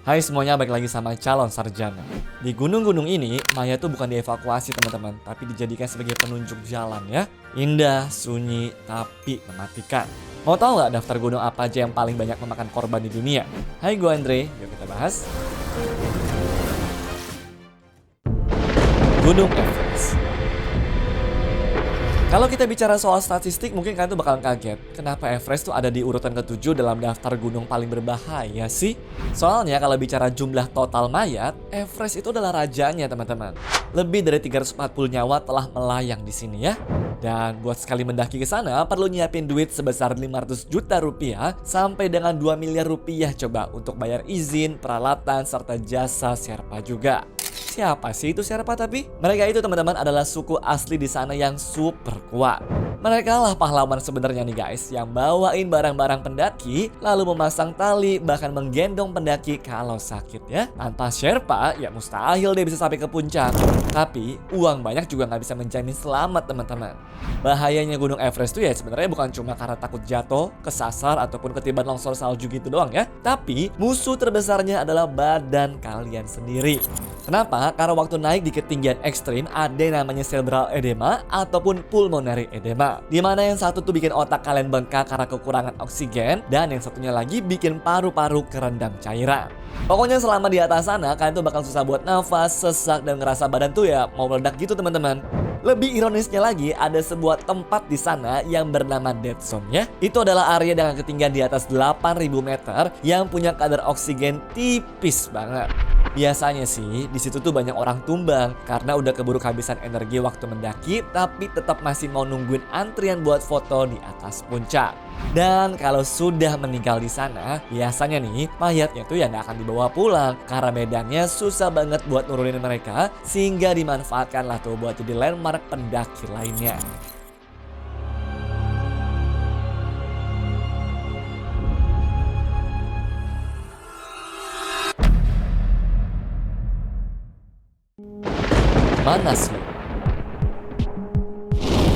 Hai semuanya, balik lagi sama calon sarjana. Di gunung-gunung ini, Maya tuh bukan dievakuasi teman-teman, tapi dijadikan sebagai penunjuk jalan ya. Indah, sunyi, tapi mematikan. Mau tahu nggak daftar gunung apa aja yang paling banyak memakan korban di dunia? Hai, gue Andre, yuk kita bahas. Gunung Everest. Kalau kita bicara soal statistik, mungkin kalian tuh bakal kaget. Kenapa Everest tuh ada di urutan ke-7 dalam daftar gunung paling berbahaya sih? Soalnya kalau bicara jumlah total mayat, Everest itu adalah rajanya teman-teman. Lebih dari 340 nyawa telah melayang di sini ya. Dan buat sekali mendaki ke sana, perlu nyiapin duit sebesar 500 juta rupiah sampai dengan 2 miliar rupiah coba untuk bayar izin, peralatan, serta jasa Sherpa juga. Siapa sih itu Sherpa tapi? Mereka itu teman-teman adalah suku asli di sana yang super kuat. Mereka lah pahlawan sebenarnya nih guys, yang bawain barang-barang pendaki, lalu memasang tali, bahkan menggendong pendaki kalau sakit ya. Tanpa Sherpa, ya mustahil dia bisa sampai ke puncak. Tapi uang banyak juga nggak bisa menjamin selamat teman-teman. Bahayanya Gunung Everest tuh ya sebenarnya bukan cuma karena takut jatuh, kesasar, ataupun ketiban longsor salju gitu doang ya. Tapi musuh terbesarnya adalah badan kalian sendiri. Kenapa? Karena waktu naik di ketinggian ekstrim ada yang namanya cerebral edema ataupun pulmonary edema. Dimana yang satu tuh bikin otak kalian bengkak karena kekurangan oksigen, dan yang satunya lagi bikin paru-paru kerendam cairan. Pokoknya selama di atas sana kalian tuh bakal susah buat nafas, sesak, dan ngerasa badan tuh ya mau meledak gitu teman-teman. Lebih ironisnya lagi, ada sebuah tempat di sana yang bernama Dead Zone ya. Itu adalah area dengan ketinggian di atas 8.000 meter yang punya kadar oksigen tipis banget. Biasanya sih di situ tuh banyak orang tumbang karena udah keburu kehabisan energi waktu mendaki, tapi tetap masih mau nungguin antrian buat foto di atas puncak. Dan kalau sudah meninggal di sana, biasanya nih mayatnya tuh ya nggak akan dibawa pulang karena medannya susah banget buat nurunin mereka, sehingga dimanfaatkan lah tuh buat jadi landmark pendaki lainnya. Manaslu.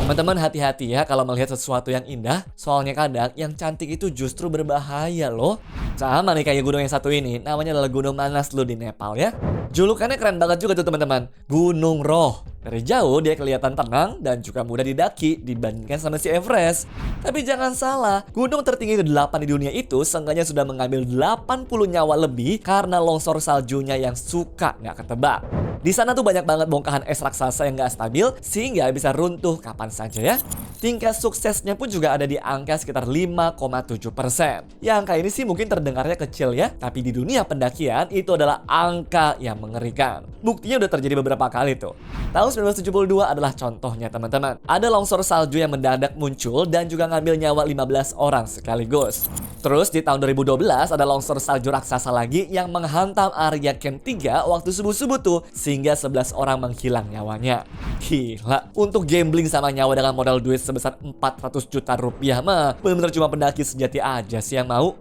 Teman-teman hati-hati ya kalau melihat sesuatu yang indah, soalnya kadang yang cantik itu justru berbahaya loh. Sama nih kayak gunung yang satu ini, namanya adalah Gunung Manaslu di Nepal ya. Julukannya keren banget juga tuh teman-teman, Gunung Roh. Dari jauh dia kelihatan tenang dan juga mudah didaki dibandingkan sama si Everest. Tapi jangan salah, gunung tertinggi ke-8 di dunia itu seenggaknya sudah mengambil 80 nyawa lebih karena longsor saljunya yang suka nggak ketebak. Di sana tuh banyak banget bongkahan es raksasa yang nggak stabil sehingga bisa runtuh kapan saja ya. Tingkat suksesnya pun juga ada di angka sekitar 5,7%. Ya angka ini sih mungkin terdengarnya kecil ya, tapi di dunia pendakian itu adalah angka yang mengerikan. Buktinya udah terjadi beberapa kali tuh. Tahun 1972 adalah contohnya teman-teman. Ada longsor salju yang mendadak muncul dan juga ngambil nyawa 15 orang sekaligus. Terus di tahun 2012 ada longsor salju raksasa lagi yang menghantam area Camp 3 waktu subuh-subuh tuh, sehingga 11 orang menghilang nyawanya. Gila, untuk gambling sama nyawa dengan modal duit sebesar 400 juta rupiah mah bener-bener cuma pendaki sejati aja sih yang mau.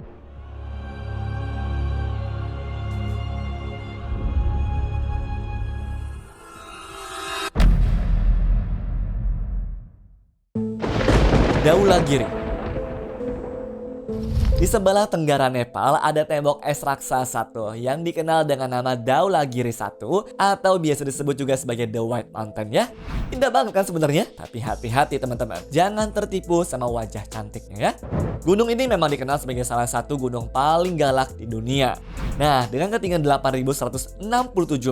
Dhaulagiri. Di sebelah tenggara Nepal ada tembok es raksasa tuh yang dikenal dengan nama Dhaulagiri 1 atau biasa disebut juga sebagai The White Mountain ya. Indah banget kan sebenarnya, tapi hati-hati teman-teman, jangan tertipu sama wajah cantiknya ya. Gunung ini memang dikenal sebagai salah satu gunung paling galak di dunia. Nah, dengan ketinggian 8.167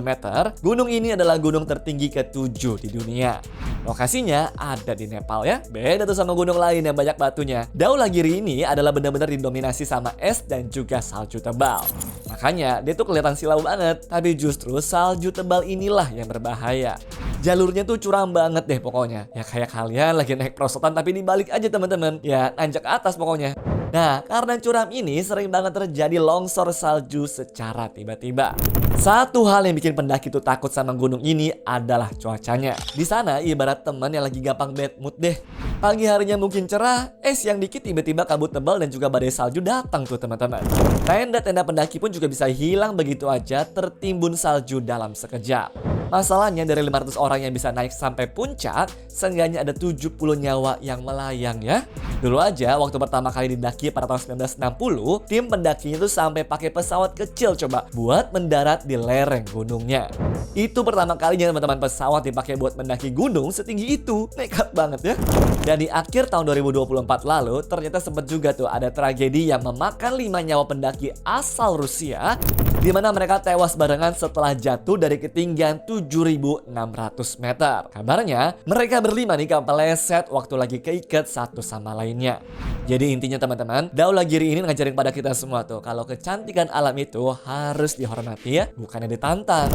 meter, gunung ini adalah gunung tertinggi ke-7 di dunia. Lokasinya ada di Nepal ya, beda tuh sama gunung lain yang banyak batunya. Dhaulagiri ini adalah benar-benar didominasi sama es dan juga salju tebal. Makanya dia tuh kelihatan silau banget, tapi justru salju tebal inilah yang berbahaya. Jalurnya tuh curam banget deh pokoknya. Ya kayak kalian lagi naik perosotan tapi dibalik aja teman-teman. Ya nanjak ke atas pokoknya. Nah, karena curam ini sering banget terjadi longsor salju secara tiba-tiba. Satu hal yang bikin pendaki tuh takut sama gunung ini adalah cuacanya. Di sana ibarat teman yang lagi gampang bad mood deh. Pagi harinya mungkin cerah, siang dikit tiba-tiba kabut tebal dan juga badai salju datang tuh teman-teman. Tenda-tenda pendaki pun juga bisa hilang begitu aja tertimbun salju dalam sekejap. Masalahnya dari 500 orang yang bisa naik sampai puncak, seenggaknya ada 70 nyawa yang melayang ya. Dulu aja waktu pertama kali didaki pada tahun 1960, tim pendakinya tuh sampai pakai pesawat kecil coba buat mendarat di lereng gunungnya. Itu pertama kalinya teman-teman pesawat dipakai buat mendaki gunung setinggi itu. Nekat banget ya. Dan di akhir tahun 2024 lalu, ternyata sempat juga tuh ada tragedi yang memakan 5 nyawa pendaki asal Rusia, di mana mereka tewas barengan setelah jatuh dari ketinggian 7.600 meter. Kabarnya, mereka berlima nih kepeleset waktu lagi keikat satu sama lainnya. Jadi intinya teman-teman, Daulagiri ini ngajarin pada kita semua tuh, kalau kecantikan alam itu harus dihormati ya, bukannya ditantang.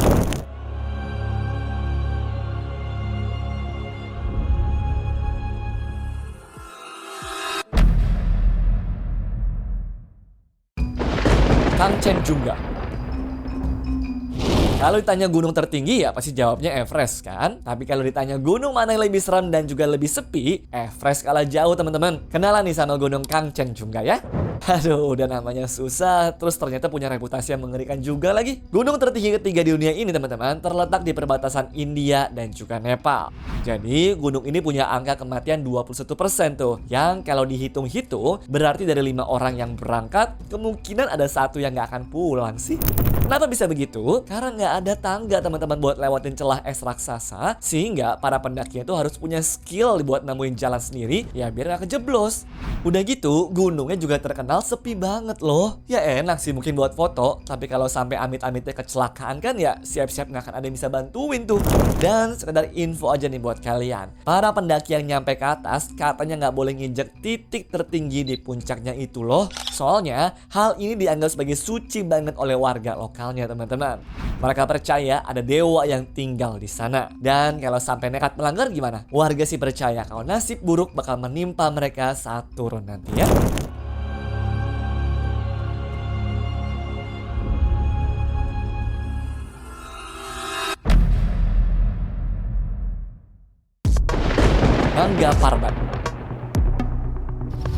Kangchenjunga. Kalau ditanya gunung tertinggi ya pasti jawabnya Everest kan? Tapi kalau ditanya gunung mana yang lebih seram dan juga lebih sepi, Everest kalah jauh teman-teman. Kenalan nih sama gunung Kangchenjunga ya. Aduh, udah namanya susah, terus ternyata punya reputasi yang mengerikan juga lagi. Gunung tertinggi ketiga di dunia ini teman-teman terletak di perbatasan India dan juga Nepal. Jadi gunung ini punya angka kematian 21% tuh. Yang kalau dihitung-hitung berarti dari 5 orang yang berangkat, kemungkinan ada 1 yang nggak akan pulang sih. Kenapa bisa begitu? Karena nggak ada tangga teman-teman buat lewatin celah es raksasa, sehingga para pendaki itu harus punya skill buat nemuin jalan sendiri ya biar nggak kejeblos. Udah gitu gunungnya juga terkenal sepi banget loh. Ya enak sih mungkin buat foto, tapi kalau sampai amit-amitnya kecelakaan kan ya siap-siap nggak akan ada yang bisa bantuin tuh. Dan sekedar info aja nih buat kalian, para pendaki yang nyampe ke atas katanya nggak boleh nginjek titik tertinggi di puncaknya itu loh. Soalnya hal ini dianggap sebagai suci banget oleh warga lokalnya teman-teman. Mereka percaya ada dewa yang tinggal di sana. Dan kalau sampai nekat melanggar gimana? Warga sih percaya kalau nasib buruk bakal menimpa mereka saat turun nanti ya. Nangga Parbat.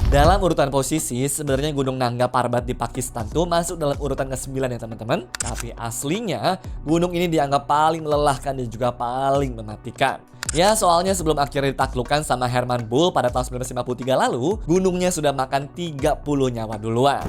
Dalam urutan posisi, sebenarnya Gunung Nangga Parbat di Pakistan tuh masuk dalam urutan ke-9 ya teman-teman. Tapi aslinya, gunung ini dianggap paling melelahkan dan juga paling mematikan. Ya soalnya sebelum akhirnya ditaklukkan sama Hermann Bull pada tahun 1953 lalu, gunungnya sudah makan 30 nyawa duluan.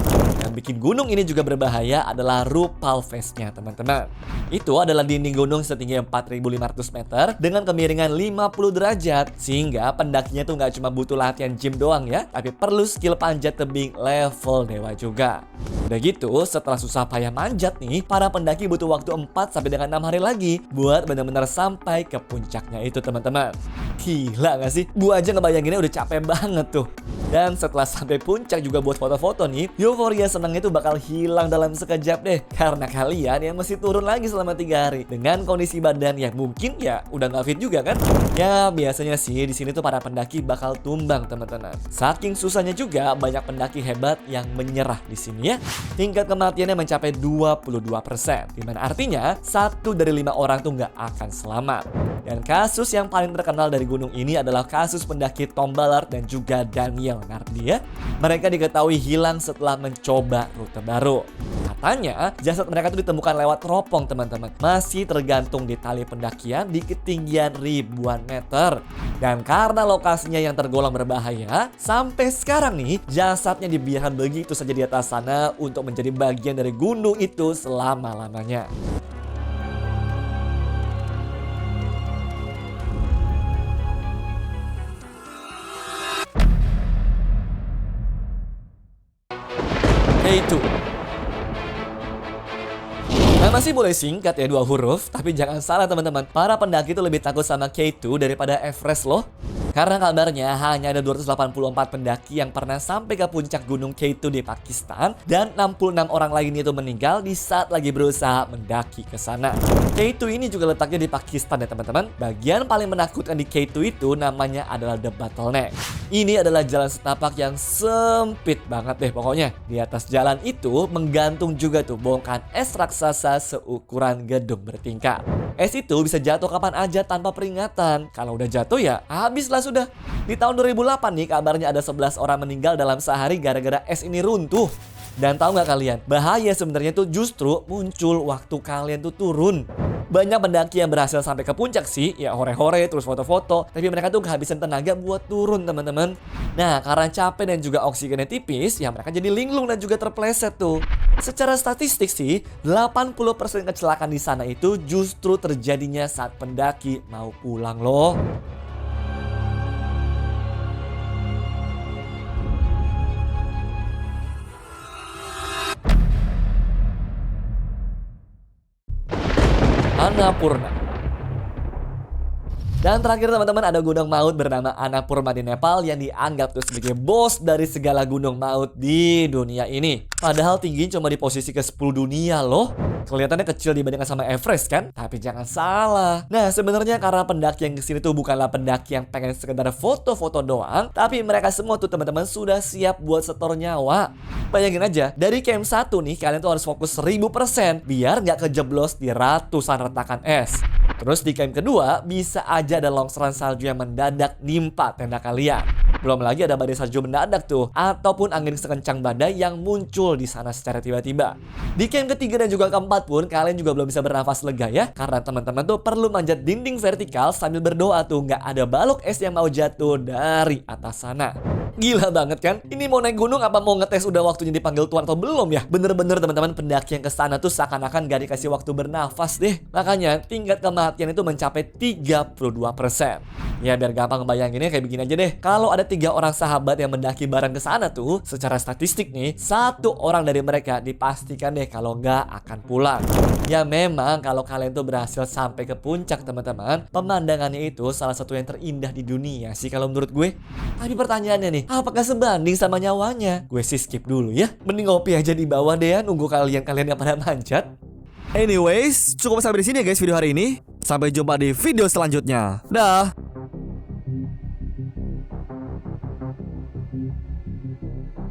Yang bikin gunung ini juga berbahaya adalah rupal-face-nya teman-teman. Itu adalah dinding gunung setinggi 4.500 meter dengan kemiringan 50 derajat. Sehingga pendakinya tuh nggak cuma butuh latihan gym doang ya, tapi perlu skill panjat tebing level dewa juga. Udah gitu, setelah susah payah manjat nih, para pendaki butuh waktu 4 sampai dengan 6 hari lagi buat benar-benar sampai ke puncaknya itu teman-teman. Gila gak sih? Gua aja ngebayanginnya udah capek banget tuh. Dan setelah sampai puncak juga buat foto-foto nih, euforia senangnya tuh bakal hilang dalam sekejap deh. Karena kalian yang mesti turun lagi selama 3 hari dengan kondisi badan yang mungkin ya udah gak fit juga kan? Ya biasanya sih di sini tuh para pendaki bakal tumbang teman-teman. Saking susahnya juga banyak pendaki hebat yang menyerah di sini ya. Tingkat kematiannya mencapai 22%. Dimana artinya 1 dari 5 orang tuh gak akan selamat. Dan kasus yang paling terkenal dari gunung ini adalah kasus pendaki Tom Ballard dan juga Daniel Nardi ya. Mereka diketahui hilang setelah mencoba rute baru. Katanya jasad mereka itu ditemukan lewat teropong teman-teman. Masih tergantung di tali pendakian di ketinggian ribuan meter. Dan karena lokasinya yang tergolong berbahaya, sampai sekarang nih jasadnya dibiarkan begitu saja di atas sana untuk menjadi bagian dari gunung itu selama-lamanya. K2. Nama sih boleh singkat ya 2 huruf, tapi jangan salah teman-teman, para pendaki itu lebih takut sama K2 daripada Everest loh. Karena kabarnya hanya ada 284 pendaki yang pernah sampai ke puncak gunung K2 di Pakistan dan 66 orang lain itu meninggal di saat lagi berusaha mendaki ke sana. K2 ini juga letaknya di Pakistan ya teman-teman. Bagian paling menakutkan di K2 itu namanya adalah The Bottleneck. Ini adalah jalan setapak yang sempit banget deh pokoknya. Di atas jalan itu menggantung juga tuh bongkahan es raksasa seukuran gedung bertingkat. Es itu bisa jatuh kapan aja tanpa peringatan. Kalau udah jatuh ya habislah sudah. Di tahun 2008 nih kabarnya ada 11 orang meninggal dalam sehari gara-gara es ini runtuh. Dan tahu nggak kalian, bahaya sebenarnya tuh justru muncul waktu kalian tuh turun. Banyak pendaki yang berhasil sampai ke puncak sih, ya hore-hore terus foto-foto, tapi mereka tuh kehabisan tenaga buat turun teman-teman. Nah, karena capek dan juga oksigennya tipis, ya mereka jadi linglung dan juga terpleset tuh. Secara statistik sih, 80% kecelakaan di sana itu justru terjadinya saat pendaki mau pulang loh. Annapurna. Dan terakhir teman-teman, ada gunung maut bernama Annapurna di Nepal yang dianggap tuh sebagai bos dari segala gunung maut di dunia ini. Padahal tingginya cuma di posisi ke-10 dunia loh. Kelihatannya kecil dibandingkan sama Everest kan? Tapi jangan salah. Nah, sebenarnya karena pendaki yang kesini tuh bukanlah pendaki yang pengen sekedar foto-foto doang, tapi mereka semua tuh teman-teman sudah siap buat setor nyawa. Bayangin aja, dari camp 1 nih kalian tuh harus fokus 1000% biar nggak kejeblos di ratusan retakan es. Terus di camp kedua bisa aja ada longsoran salju yang mendadak nimpa tenda kalian. Belum lagi ada badai salju mendadak tuh, ataupun angin sekencang badai yang muncul di sana secara tiba-tiba. Di camp ketiga dan juga keempat pun kalian juga belum bisa bernafas lega ya, karena teman-teman tuh perlu manjat dinding vertikal sambil berdoa tuh nggak ada balok es yang mau jatuh dari atas sana. Gila banget kan? Ini mau naik gunung apa mau ngetes udah waktunya dipanggil Tuhan atau belum ya? Bener-bener teman-teman, pendaki yang kesana tuh seakan-akan gak dikasih waktu bernafas deh. Makanya tingkat kematian itu mencapai 32%. Ya biar gampang ngebayanginnya kayak begini aja deh. Kalau ada 3 orang sahabat yang mendaki bareng kesana tuh, secara statistik nih, 1 orang dari mereka dipastikan deh kalau nggak akan pulang. Ya memang kalau kalian tuh berhasil sampai ke puncak teman-teman, pemandangannya itu salah satu yang terindah di dunia sih kalau menurut gue. Tapi pertanyaannya nih, apakah sebanding sama nyawanya? Gue sih skip dulu ya. Mending ngopi aja di bawah deh ya, nunggu kalian yang pada manjat. Anyways, cukup sampai di sini ya guys video hari ini. Sampai jumpa di video selanjutnya. Dah.